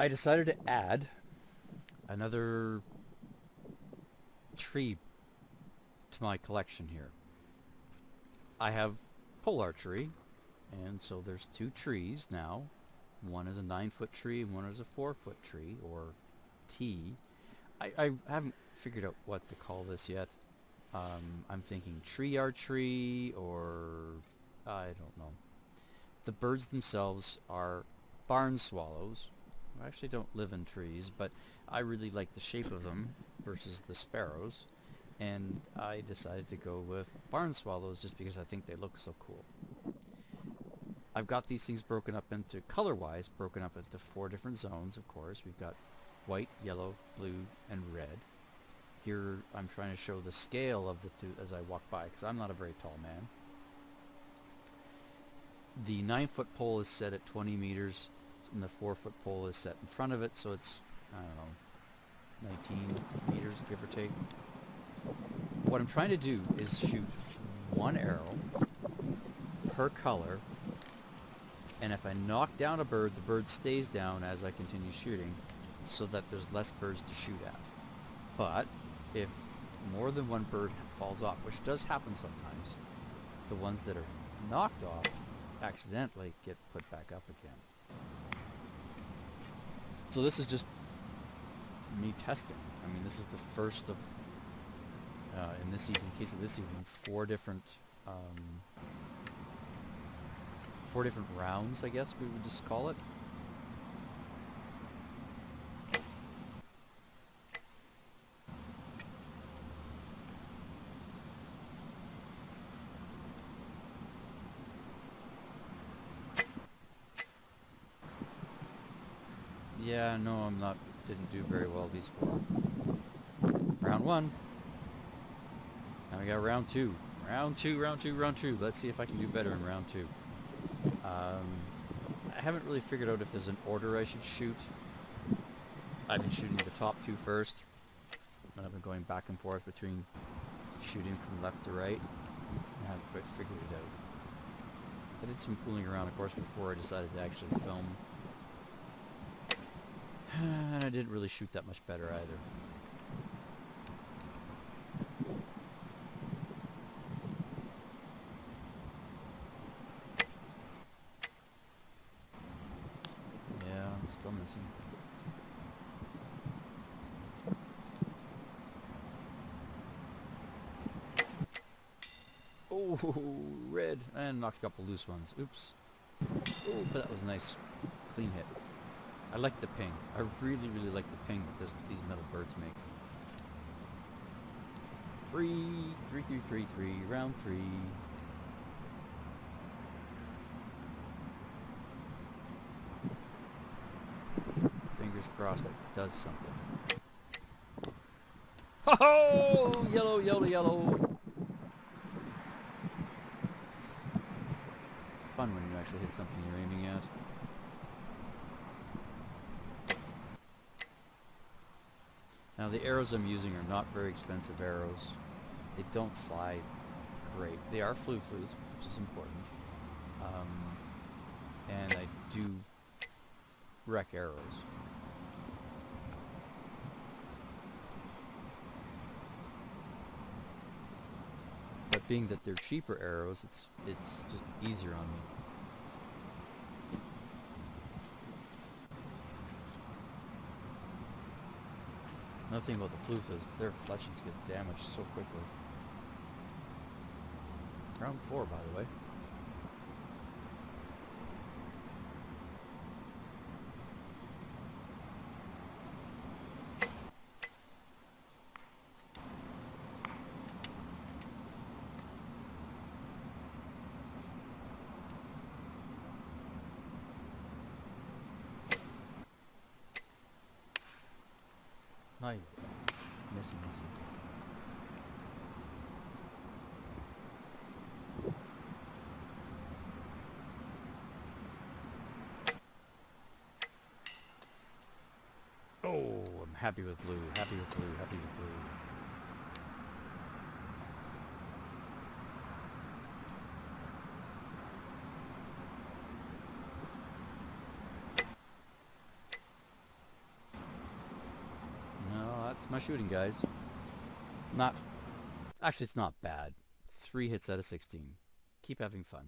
I decided to add another tree to my collection here. I have pole archery, and so there's two trees now. One is a 9-foot tree and one is a 4-foot tree, or T. I haven't figured out what to call this yet. I'm thinking tree archery, or I don't know. The birds themselves are barn swallows. I actually don't live in trees, but I really like the shape of them versus the sparrows, and I decided to go with barn swallows just because I think they look so cool. I've got these things broken up into, color-wise, broken up into 4 different zones, of course. We've got white, yellow, blue, and red. Here I'm trying to show the scale of the two as I walk by, because I'm not a very tall man. The 9-foot pole is set at 20 meters, and the 4-foot pole is set in front of it, so it's, I don't know, 19 meters, give or take. What I'm trying to do is shoot one arrow per color, and if I knock down a bird, the bird stays down as I continue shooting, so that there's less birds to shoot at. But if more than one bird falls off, which does happen sometimes, the ones that are knocked off accidentally get put back up again. So this is just me testing. I mean, this is the first of, in this evening, case of this evening, 4 different rounds, I guess we would just call it. Yeah, no, didn't do very well these 4. Round 1. Now we got round 2. Round 2, round 2, round 2. Let's see if I can do better in round 2. I haven't really figured out if there's an order I should shoot. I've been shooting the top 2 first, and I've been going back and forth between shooting from left to right. I haven't quite figured it out. I did some fooling around, of course, before I decided to actually film. And I didn't really shoot that much better either. Yeah, I'm still missing. Oh, red! And knocked a couple loose ones. Oops. Oh, but that was a nice, clean hit. I like the ping. I really, really like the ping that these metal birds make. 3, 3, 3, 3, 3, round 3. Fingers crossed it does something. Ho-ho! Yellow, yellow, yellow! It's fun when you actually hit something you're aiming at. Now the arrows I'm using are not very expensive arrows. They don't fly great. They are flu-flus, which is important. And I do wreck arrows. But being that they're cheaper arrows, it's just easier on me. Another thing about the flutes is their fletchings get damaged so quickly. Round 4, by the way. Ay, missing. Oh, I'm happy with blue, happy with blue, happy with blue. that's my shooting, guys. Not, actually, it's not bad. 3 hits out of 16. Keep having fun.